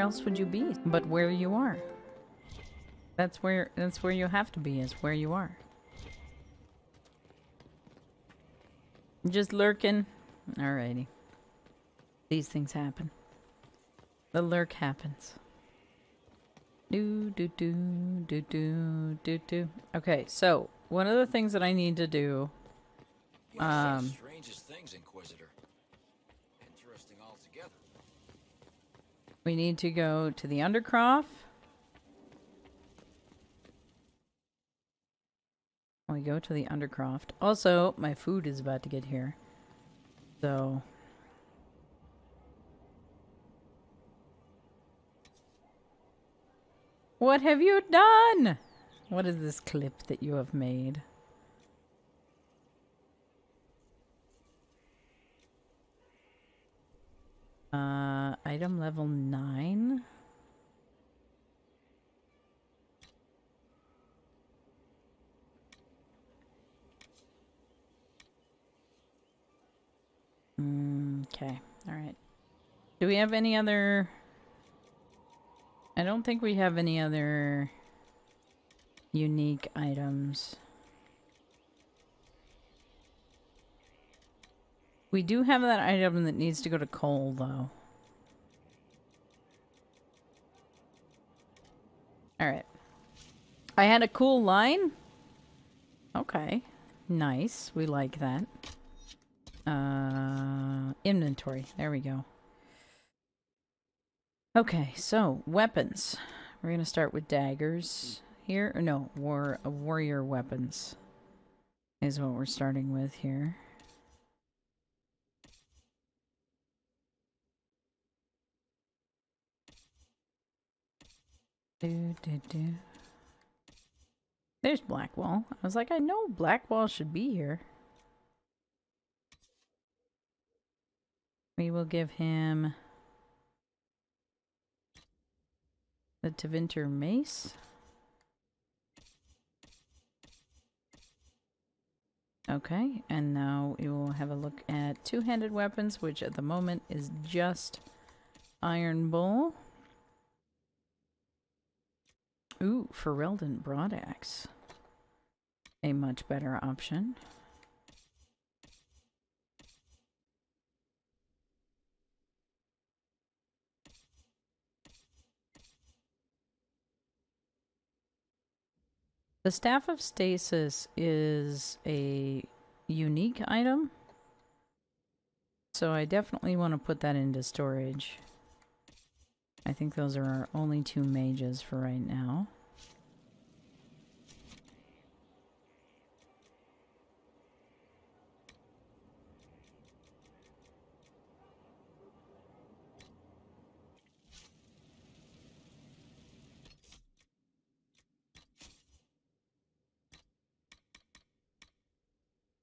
else would you be but where you are? That's where you have to be, is where you are. Just lurking. Alrighty. These things happen. The lurk happens. Do do do do do do do. Okay, so one of the things that I need to do. Strangest things, Inquisitor. Interesting altogether. We need to go to the Undercroft. We go to the Undercroft. Also, my food is about to get here. So. What have you done? What is this clip that you have made? Item level 9. Okay, alright. Do we have any other... I don't think we have any other unique items. We do have that item that needs to go to Cole, though. Alright. I had a cool line. Okay. Nice. We like that. Inventory. There we go. Okay, so weapons. We're gonna start with daggers here. Or no, warrior weapons is what we're starting with here. There's Blackwall. I was like, I know Blackwall should be here. We will give him the Tevinter Mace. Okay, and now we will have a look at two-handed weapons, which at the moment is just Iron Bull. Ooh, Ferelden Broadaxe. A much better option. The Staff of Stasis is a unique item, so I definitely want to put that into storage. I think those are our only two mages for right now.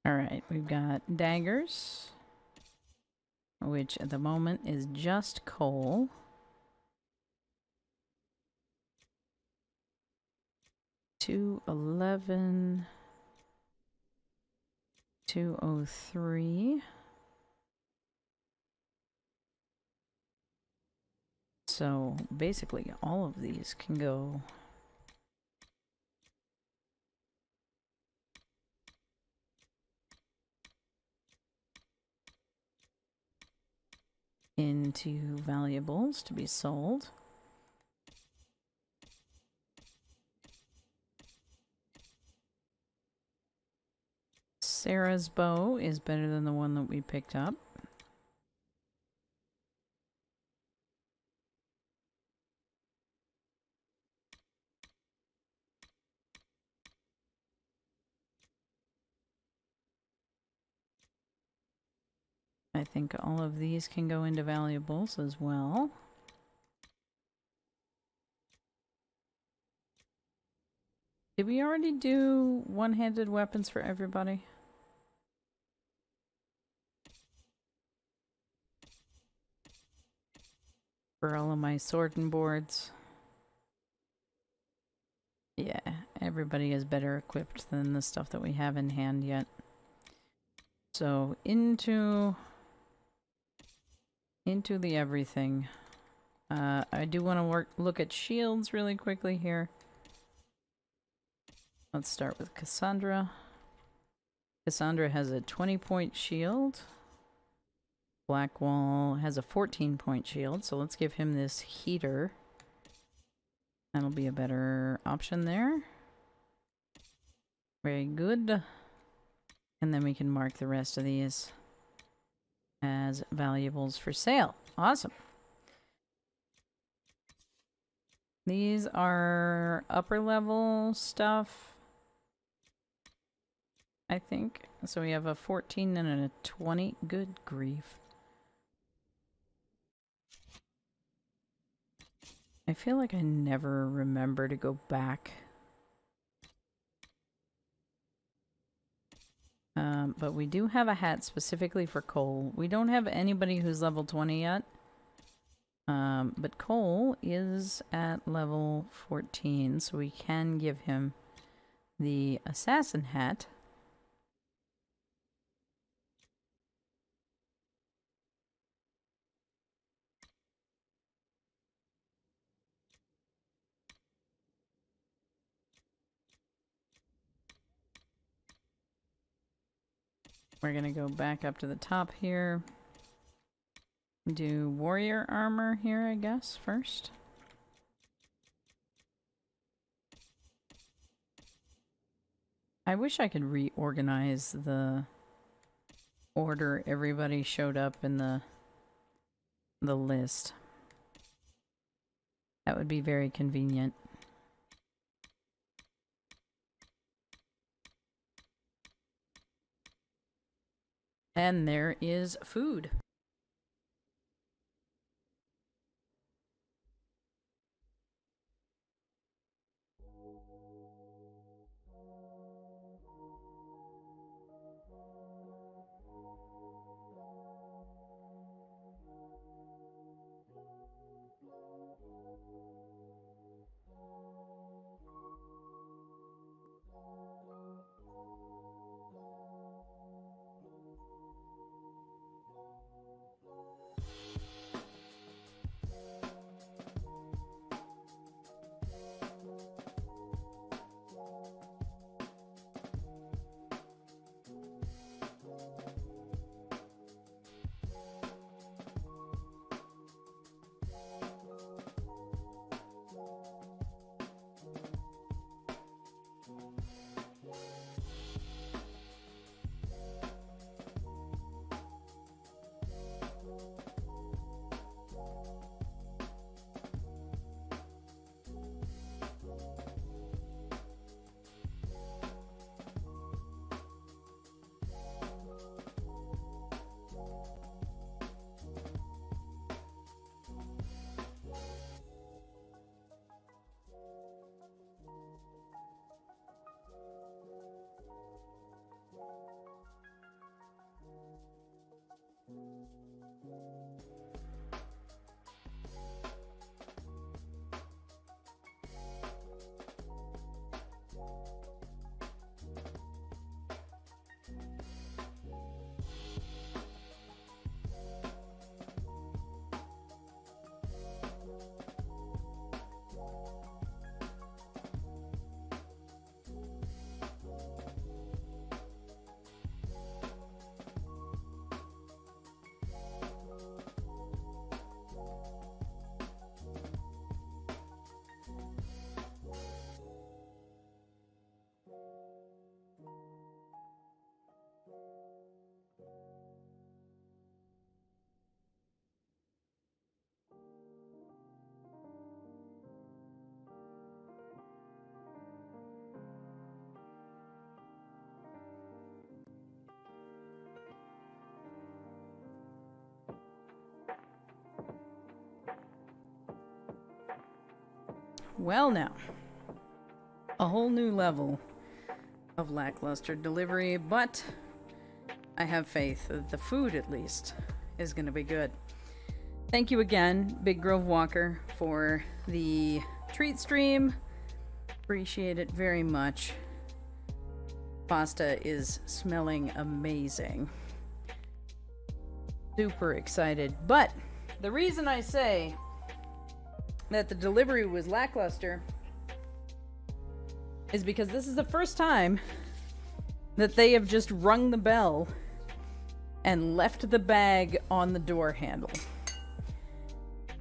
Alright, we've got daggers, which at the moment is just Cole. $211, $203. So basically all of these can go into valuables to be sold. Sarah's bow is better than the one that we picked up. I think all of these can go into valuables as well. Did we already do one-handed weapons for everybody? For all of my sorting boards. Yeah, everybody is better equipped than the stuff that we have in hand yet. So into the everything. I do want to look at shields really quickly here. Let's start with Cassandra. Cassandra has a 20-point shield. Blackwall has a 14-point shield, so let's give him this heater. That'll be a better option there. Very good. And then we can mark the rest of these as valuables for sale. Awesome. These are upper level stuff, I think. So we have a 14 and a 20. Good grief. I feel like I never remember to go back. But we do have a hat specifically for Cole. We don't have anybody who's level 20 yet. But Cole is at level 14, so we can give him the assassin hat. We're gonna go back up to the top here. Do warrior armor here, I guess, first. I wish I could reorganize the order everybody showed up in the list. That would be very convenient. And there is food. Well now, a whole new level of lackluster delivery, but I have faith that the food, at least, is going to be good. Thank you again, Big Grove Walker, for the treat stream. Appreciate it very much. Pasta is smelling amazing. Super excited. But the reason I say that the delivery was lackluster is because this is the first time that they have just rung the bell and left the bag on the door handle.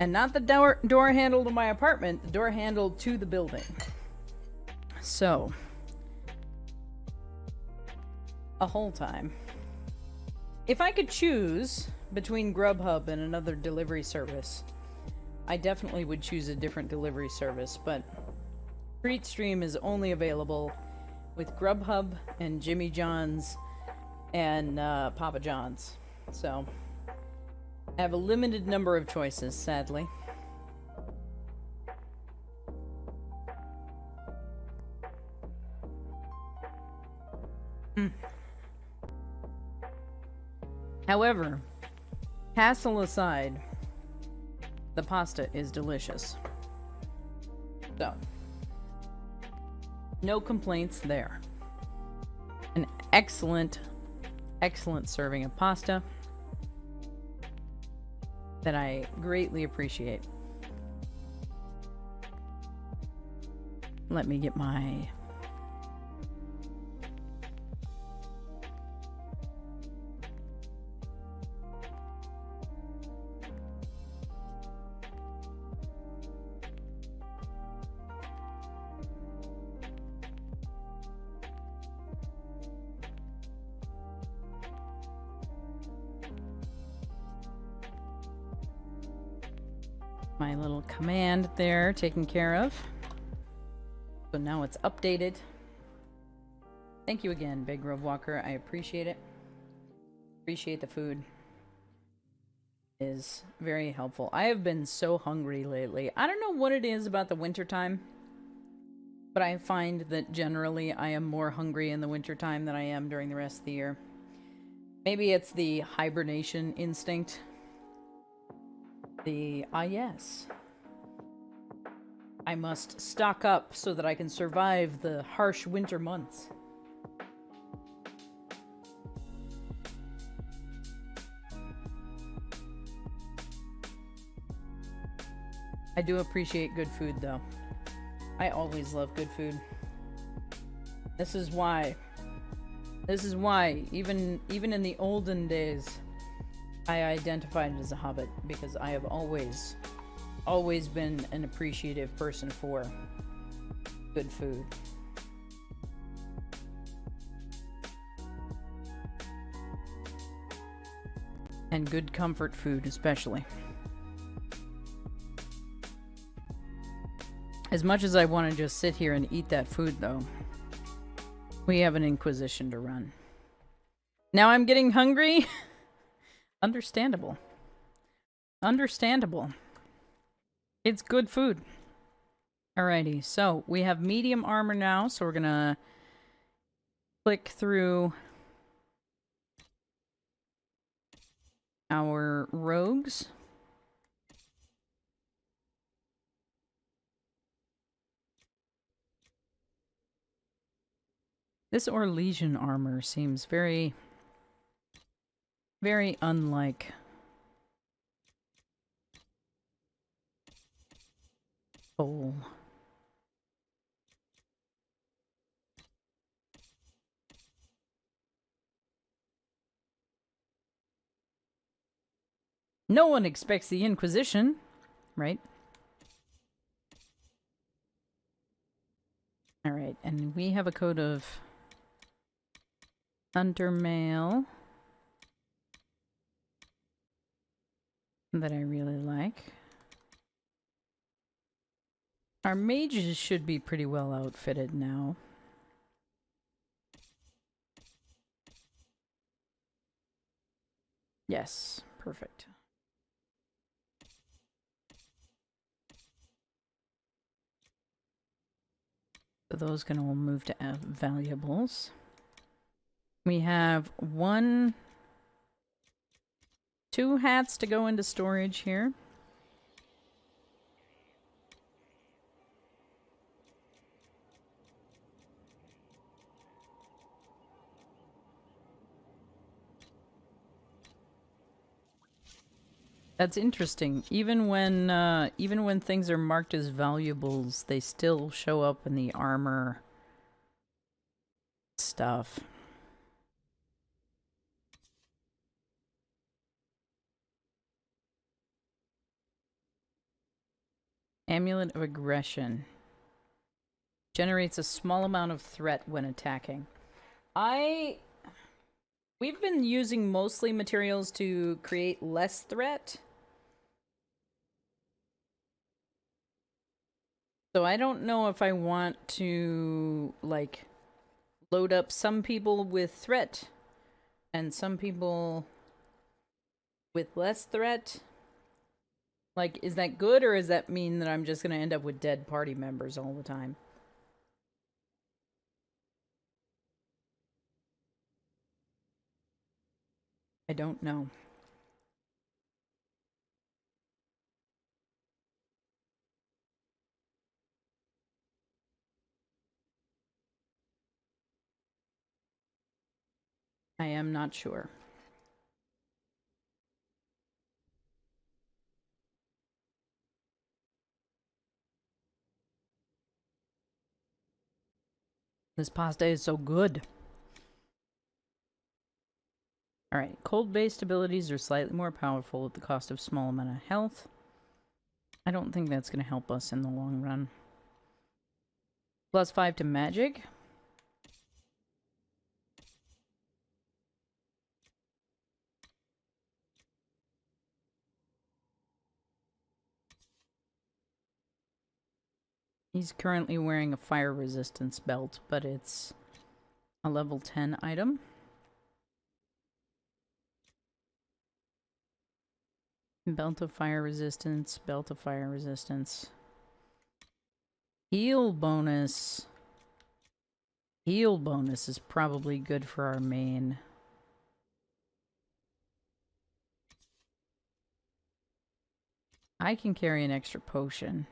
And not the door handle to my apartment, the door handle to the building. So, a whole time. If I could choose between Grubhub and another delivery service, I definitely would choose a different delivery service, but TreatStream is only available with Grubhub and Jimmy John's and Papa John's. So, I have a limited number of choices, sadly. However, hassle aside, the pasta is delicious. So, no complaints there. An excellent, excellent serving of pasta that I greatly appreciate. Let me get my little command there taken care of. So now it's updated. Thank you again, Big Grove Walker. I appreciate it. Appreciate the food. It is very helpful. I have been so hungry lately. I don't know what it is about the wintertime, but I find that generally I am more hungry in the wintertime than I am during the rest of the year. Maybe it's the hibernation instinct. Yes. I must stock up so that I can survive the harsh winter months. I do appreciate good food, though. I always love good food. This is why, even in the olden days, I identified as a hobbit, because I have always been an appreciative person for good food. And good comfort food, especially. As much as I want to just sit here and eat that food, though, we have an Inquisition to run. Now I'm getting hungry. Understandable. Understandable. It's good food. Alrighty, so we have medium armor now, so we're gonna click through our rogues. This Orlesian armor seems very unlike Soul. No one expects the Inquisition, right? Alright, and we have a code of Hunter Mail that I really like. Our mages should be pretty well outfitted now. Yes, perfect. So those can all move to valuables. We have 2 hats to go into storage here. That's interesting. Even when things are marked as valuables, they still show up in the armor stuff. Amulet of Aggression. Generates a small amount of threat when attacking. We've been using mostly materials to create less threat. So I don't know if I want to, like, load up some people with threat and some people with less threat. Like, is that good, or does that mean that I'm just going to end up with dead party members all the time? I don't know. I am not sure. This pasta is so good. Alright, cold-based abilities are slightly more powerful at the cost of small amount of health. I don't think that's going to help us in the long run. +5 to magic. He's currently wearing a fire resistance belt, but it's a level 10 item. Belt of fire resistance, belt of fire resistance. Heal bonus. Heal bonus is probably good for our main. I can carry an extra potion.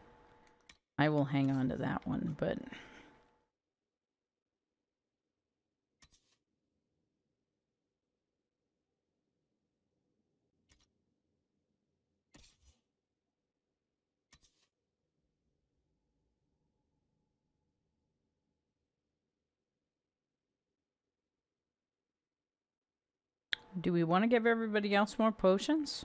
I will hang on to that one, but... do we want to give everybody else more potions?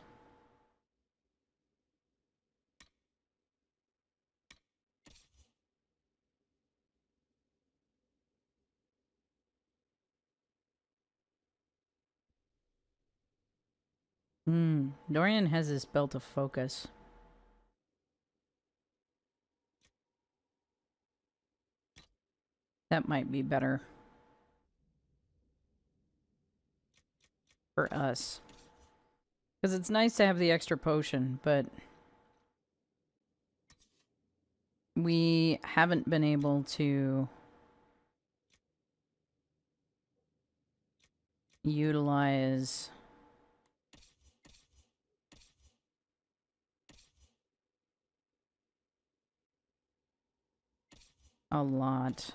Dorian has this belt of focus. That might be better for us. Because it's nice to have the extra potion, but... we haven't been able to... utilize... a lot.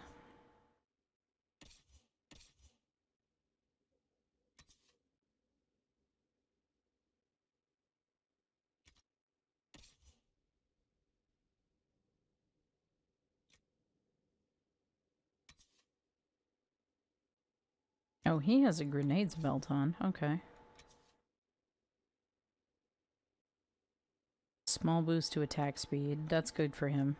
Oh, he has a grenades belt on. Okay. Small boost to attack speed. That's good for him.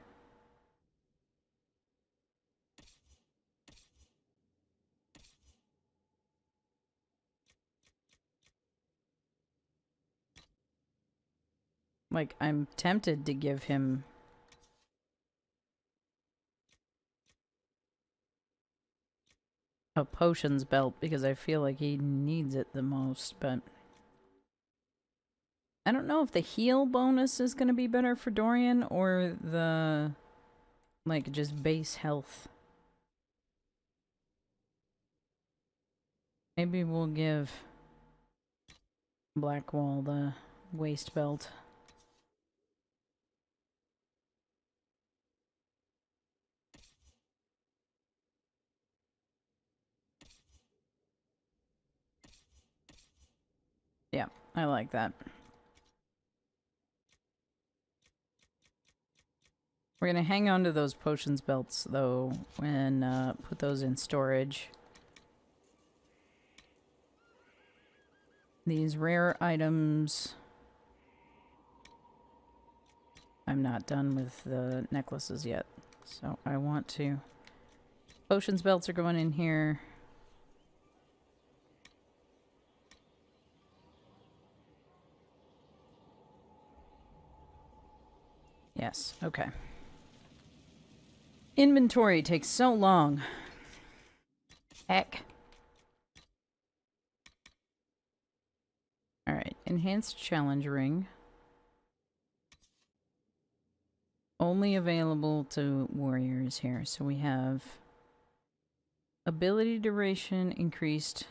Like, I'm tempted to give him... a potions belt because I feel like he needs it the most, but... I don't know if the heal bonus is going to be better for Dorian or the... like, just base health. Maybe we'll give Blackwall the waist belt. Yeah, I like that. We're gonna hang on to those potions belts though and put those in storage. These rare items. I'm not done with the necklaces yet, so I want to. Potions belts are going in here. Yes, okay. Inventory takes so long. Heck. Alright, enhanced challenge ring. Only available to warriors here. So we have ability duration increased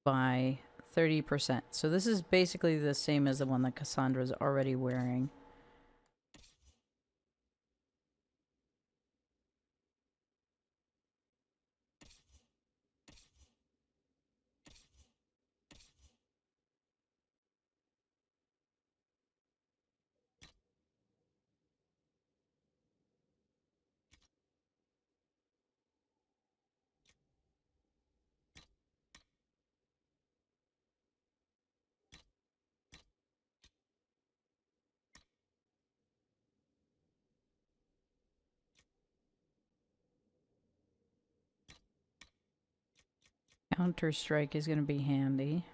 by 30%. So this is basically the same as the one that Cassandra's already wearing. Counter-strike is going to be handy.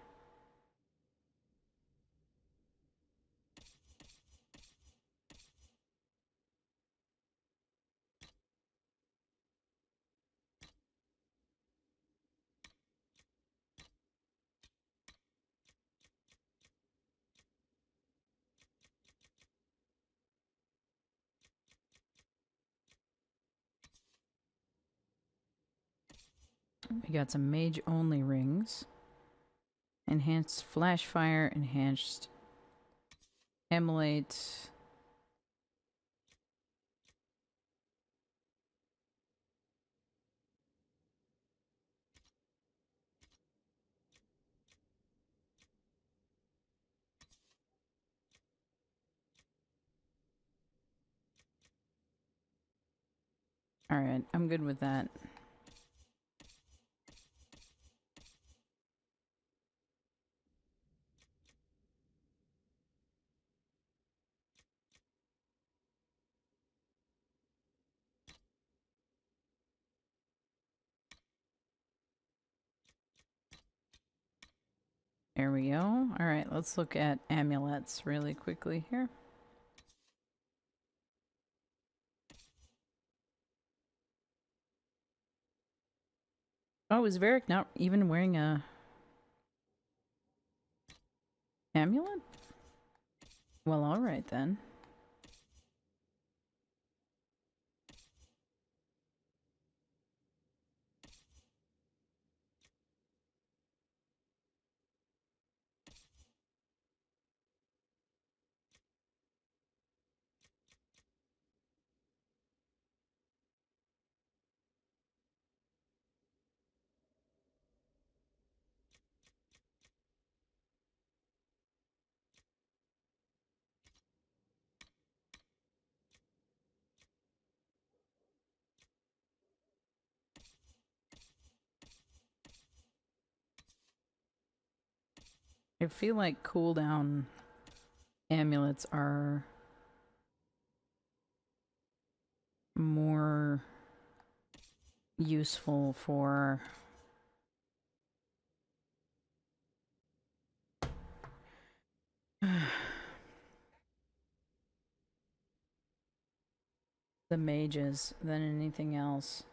We got some mage-only rings. Enhanced flash fire, enhanced emulate. Alright, I'm good with that. There we go. Alright, let's look at amulets really quickly here. Oh, is Varric not even wearing a amulet? Well, alright then. I feel like cooldown amulets are more useful for the mages than anything else.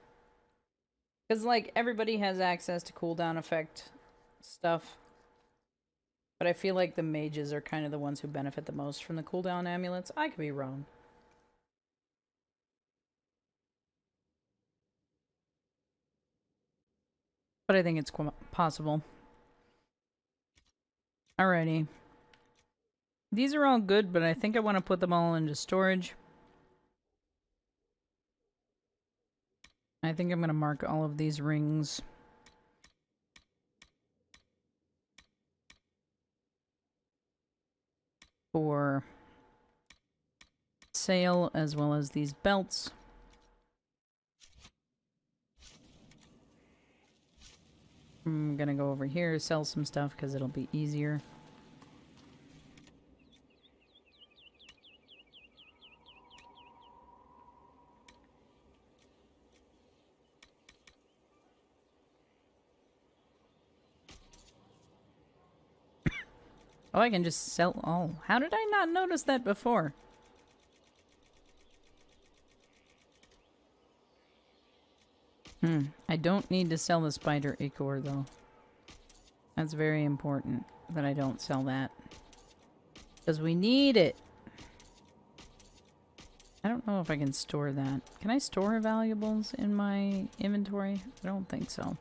Because, like, everybody has access to cooldown effect stuff. But I feel like the mages are kind of the ones who benefit the most from the cooldown amulets. I could be wrong. But I think it's possible. Alrighty. These are all good, but I think I want to put them all into storage. I think I'm going to mark all of these rings for sail as well as these belts. I'm gonna go over here, sell some stuff because it'll be easier. Oh, I can just sell. Oh, how did I not notice that before? I don't need to sell the spider ichor though. That's very important that I don't sell that. Because we need it. I don't know if I can store that. Can I store valuables in my inventory? I don't think so.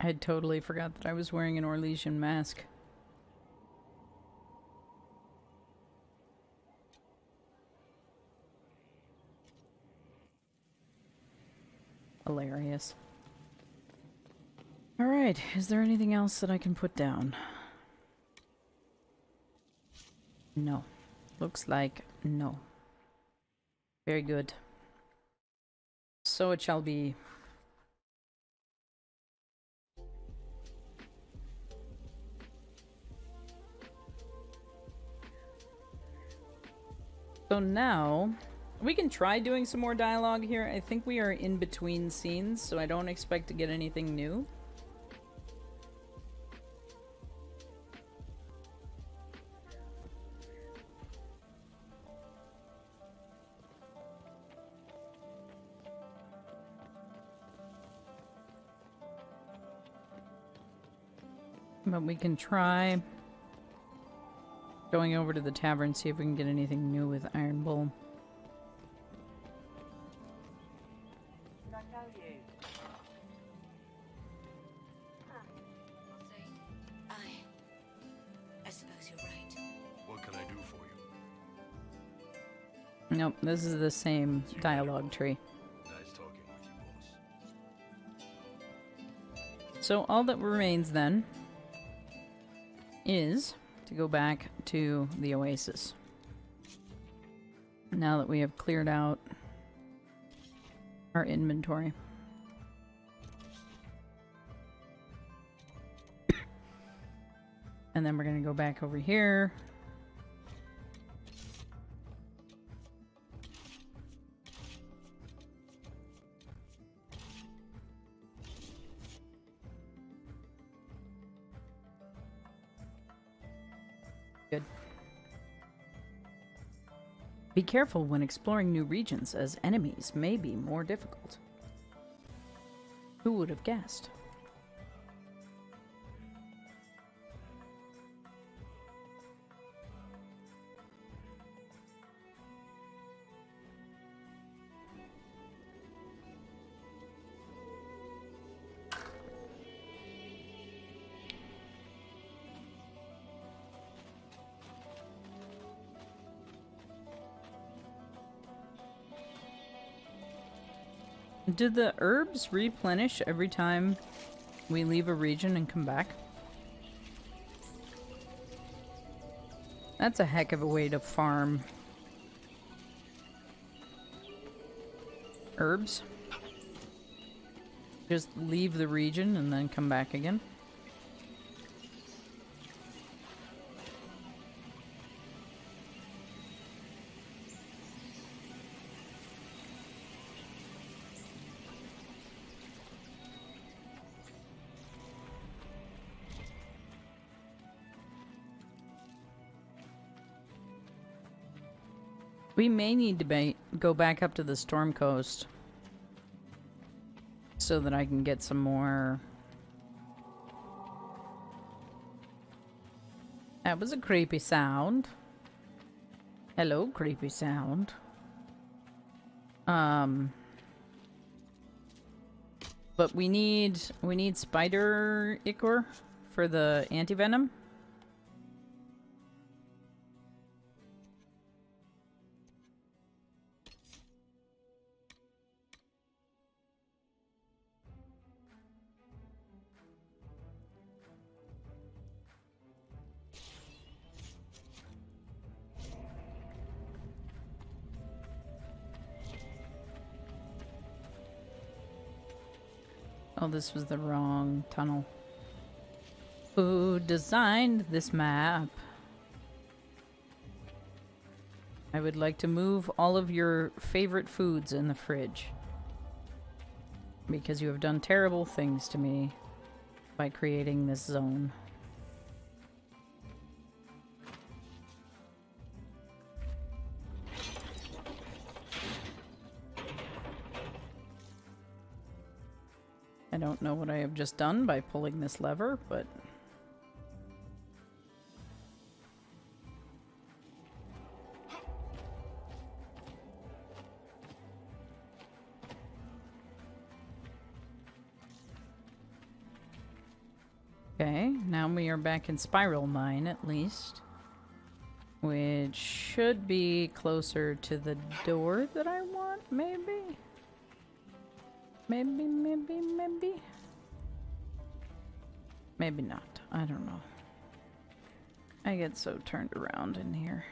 I had totally forgot that I was wearing an Orlesian mask. Hilarious. Alright, is there anything else that I can put down? No. Looks like no. Very good. So it shall be. So now, we can try doing some more dialogue here. I think we are in between scenes, so I don't expect to get anything new. But we can try going over to the tavern, see if we can get anything new with Iron Bull. I know you. I suppose you're right. What can I do for you? Nope, this is the same dialogue tree. Nice talking with you, boss. So all that remains then is to go back to the oasis. Now that we have cleared out our inventory. And then we're going to go back over here. Good. Be careful when exploring new regions, as enemies may be more difficult. Who would have guessed? Do the herbs replenish every time we leave a region and come back? That's a heck of a way to farm herbs. Just leave the region and then come back again. We may need to go back up to the Storm Coast so that I can get some more That was a creepy sound. Hello, creepy sound. But we need spider ichor for the antivenom. Oh, this was the wrong tunnel. Who designed this map? I would like to move all of your favorite foods in the fridge. Because you have done terrible things to me by creating this zone. I don't know what I have just done by pulling this lever, but... Okay, now we are back in Spiral Mine, at least. Which should be closer to the door that I want, maybe? Maybe. Maybe not. I don't know. I get so turned around in here.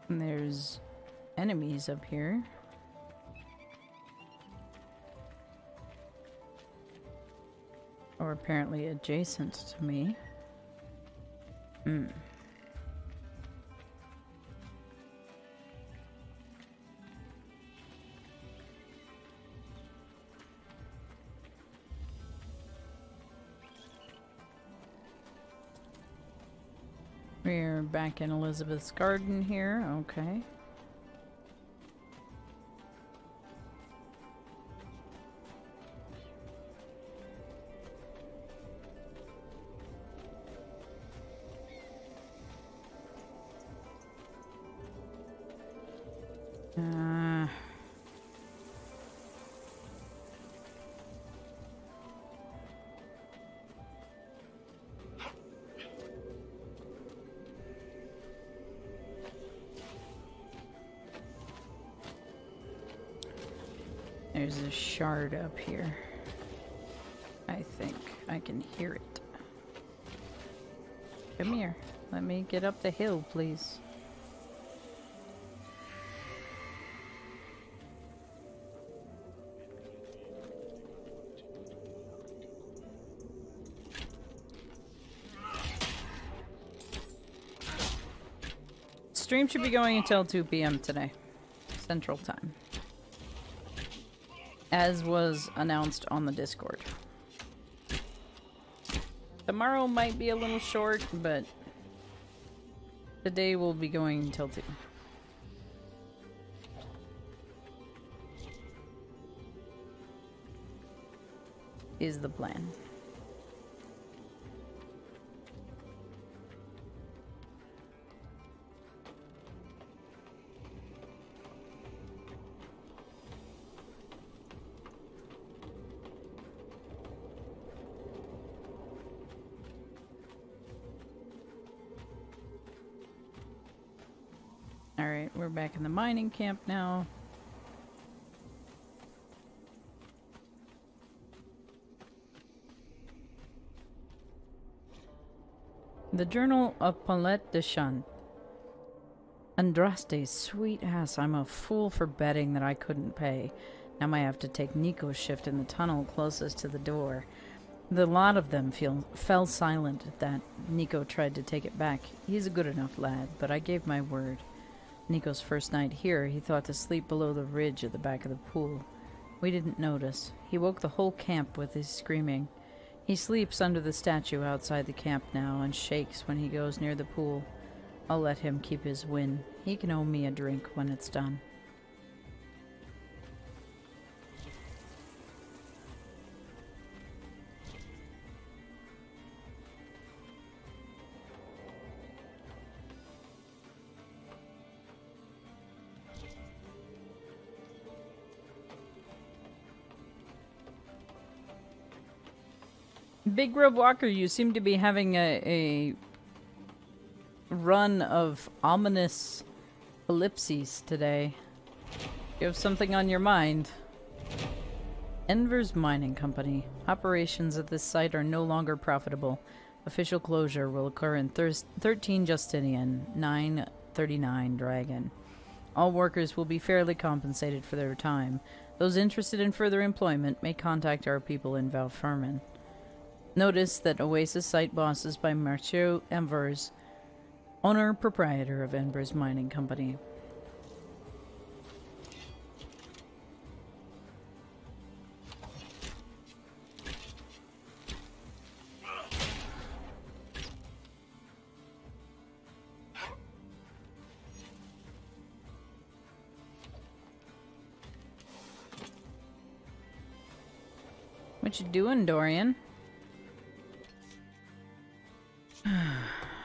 And there's enemies up here. Or apparently adjacent to me. We're back in Elizabeth's garden here. Okay. There's a shard up here. I think I can hear it. Come here. Let me get up the hill, please. Stream should be going until 2 p.m. today, Central Time. As was announced on the Discord. Tomorrow might be a little short, but today will be going until 2. Is the plan. Alright, we're back in the mining camp now. The Journal of Paulette Deschamps. Andraste's sweet ass. I'm a fool for betting that I couldn't pay. Now I have to take Nico's shift in the tunnel closest to the door. The lot of them fell silent at that. Nico tried to take it back. He's a good enough lad, but I gave my word. Nico's first night here, he thought to sleep below the ridge at the back of the pool. We didn't notice. He woke the whole camp with his screaming. He sleeps under the statue outside the camp now and shakes when he goes near the pool. I'll let him keep his win. He can owe me a drink when it's done. Big Grove Walker, you seem to be having a run of ominous ellipses today. You have something on your mind. Enver's Mining Company. Operations at this site are no longer profitable. Official closure will occur in 13 Justinian, 939 Dragon. All workers will be fairly compensated for their time. Those interested in further employment may contact our people in Valfermin. Notice that Oasis site boss is by Marcio Envers, owner-proprietor of Enver's Mining Company. What you doing, Dorian?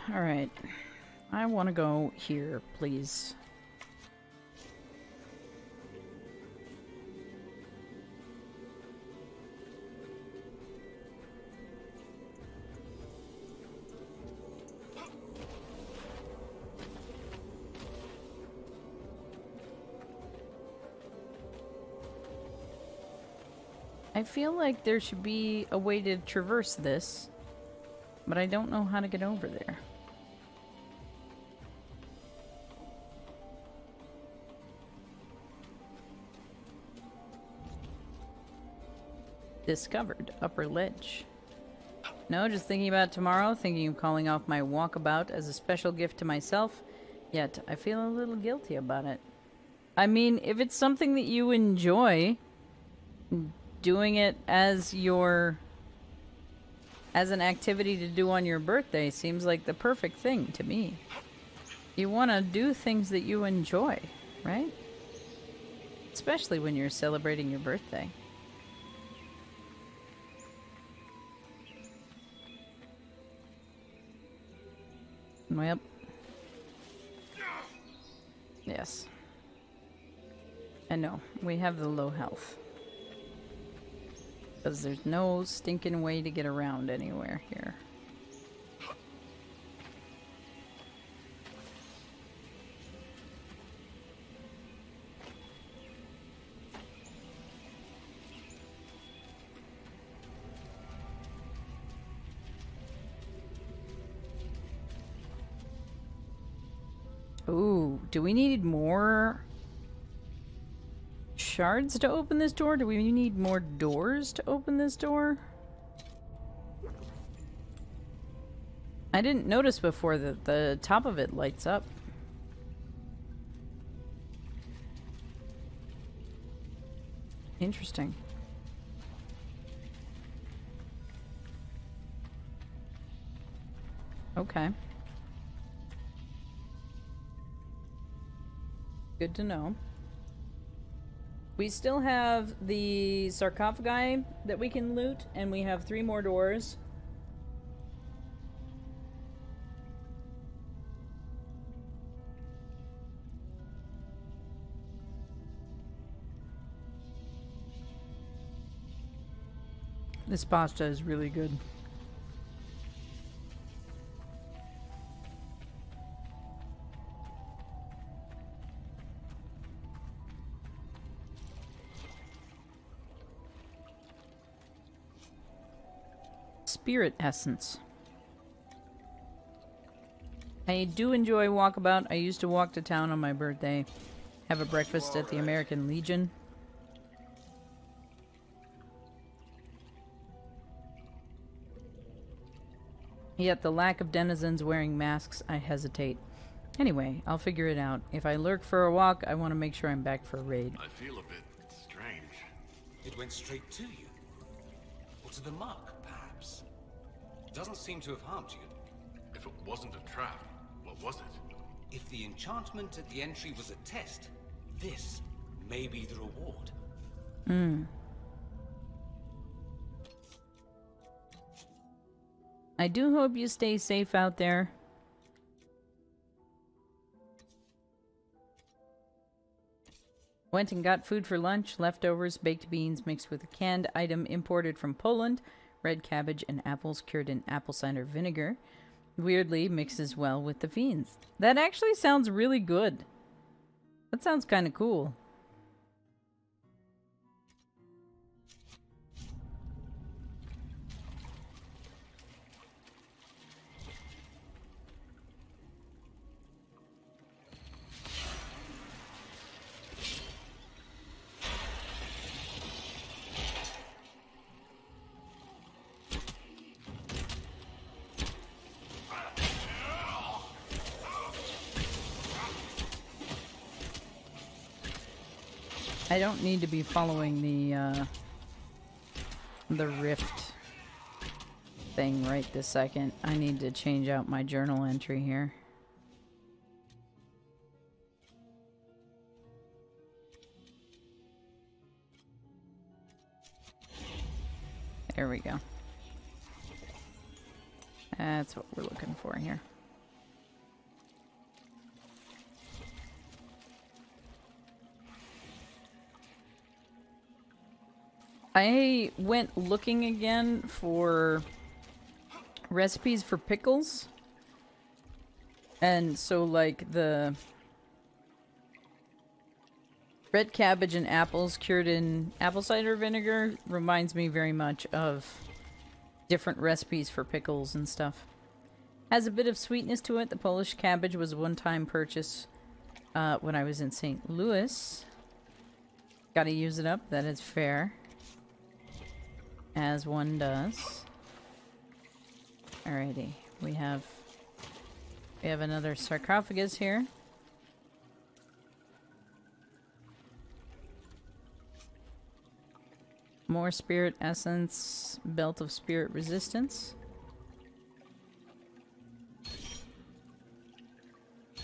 Alright. I want to go here, please. I feel like there should be a way to traverse this, but I don't know how to get over there. Discovered upper ledge. No, just thinking about tomorrow, thinking of calling off my walkabout as a special gift to myself, yet I feel a little guilty about it. I mean, if it's something that you enjoy, doing it as an activity to do on your birthday seems like the perfect thing to me. You want to do things that you enjoy, right? Especially when you're celebrating your birthday. Yep. Yes. I know. We have the low health. Because there's no stinking way to get around anywhere here. Ooh, do we need more shards to open this door? Do we need more doors to open this door? I didn't notice before that the top of it lights up. Interesting. Okay. Good to know. We still have the sarcophagi that we can loot, and we have 3 more doors. This pasta is really good. Spirit essence. I do enjoy walkabout. I used to walk to town on my birthday, have a breakfast at the American Legion. Yet the lack of denizens wearing masks, I hesitate. Anyway, I'll figure it out. If I lurk for a walk, I want to make sure I'm back for a raid. I feel a bit strange. It went straight to you. Or to the mark, perhaps? traps. Doesn't seem to have harmed you. If it wasn't a trap, what was it? If the enchantment at the entry was a test, this may be the reward. I do hope you stay safe out there. Went and got food for lunch, leftovers, baked beans mixed with a canned item imported from Poland, red cabbage and apples cured in apple cider vinegar. Weirdly mixes well with the beans. That actually sounds really good. That sounds kind of cool. I don't need to be following the rift thing right this second. I need to change out my journal entry here. There we go. That's what we're looking for here. I went looking again for recipes for pickles. And so, like, the red cabbage and apples cured in apple cider vinegar reminds me very much of different recipes for pickles and stuff. Has a bit of sweetness to it. The Polish cabbage was a one-time purchase when I was in St. Louis. Gotta use it up. That is fair. As one does. Alrighty. We have another sarcophagus here. More spirit essence, belt of spirit resistance.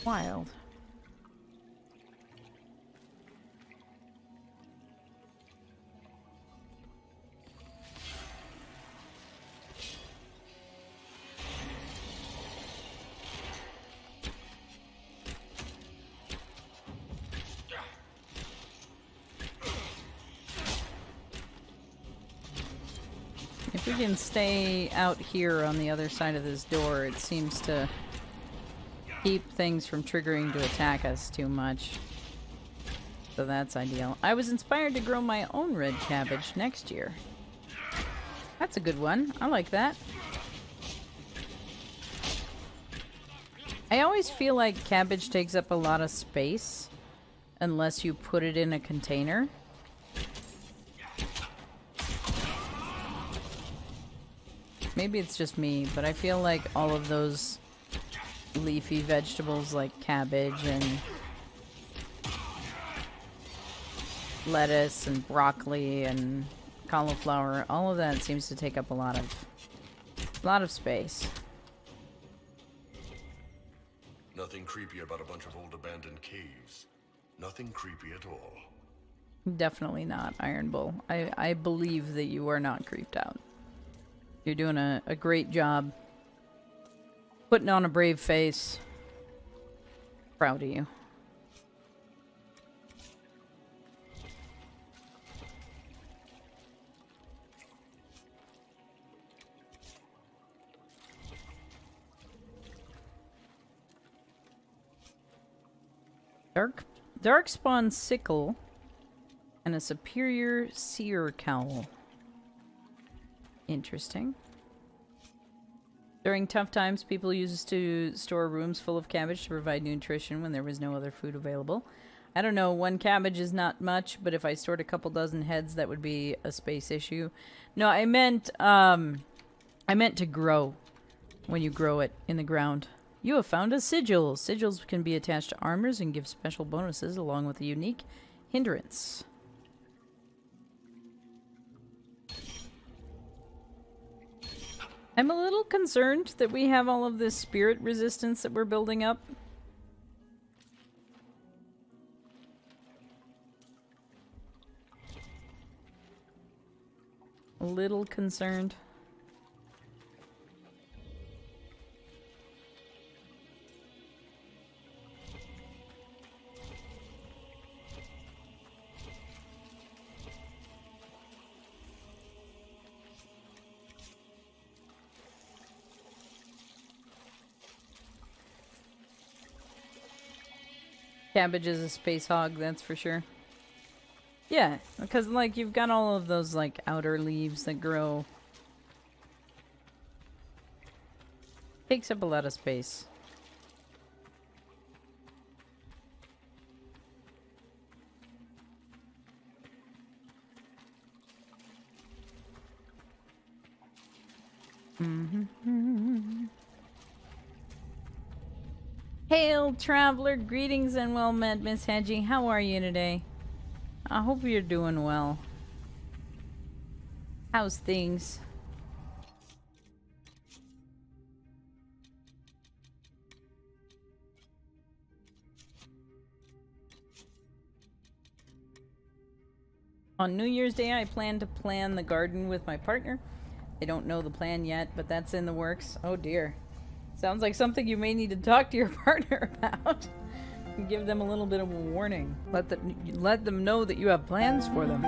Wild. If we can stay out here on the other side of this door, it seems to keep things from triggering to attack us too much. So that's ideal. I was inspired to grow my own red cabbage next year. That's a good one. I like that. I always feel like cabbage takes up a lot of space unless you put it in a container. Maybe it's just me, but I feel like all of those leafy vegetables like cabbage and lettuce and broccoli and cauliflower, all of that seems to take up a lot of space. Nothing creepy about a bunch of old abandoned caves. Nothing creepy at all. Definitely not, Iron Bull. I believe that you are not creeped out. You're doing a great job. Putting on a brave face. Proud of you. Darkspawn sickle and a superior seer cowl. Interesting. During tough times, people used to store rooms full of cabbage to provide nutrition when there was no other food available. I don't know, one cabbage is not much, but if I stored a couple dozen heads, that would be a space issue. No, I meant to grow when you grow it in the ground. You have found a sigil. Sigils can be attached to armors and give special bonuses along with a unique hindrance. I'm a little concerned that we have all of this spirit resistance that we're building up. A little concerned. Cabbage is a space hog, that's for sure. Yeah, because like you've got all of those like outer leaves that grow. Takes up a lot of space. Hail, traveler! Greetings and well met, Miss Hedgie. How are you today? I hope you're doing well. How's things? On New Year's Day, I plan to plan the garden with my partner. I don't know the plan yet, but that's in the works. Oh dear. Sounds like something you may need to talk to your partner about. And give them a little bit of a warning. Let them know that you have plans for them.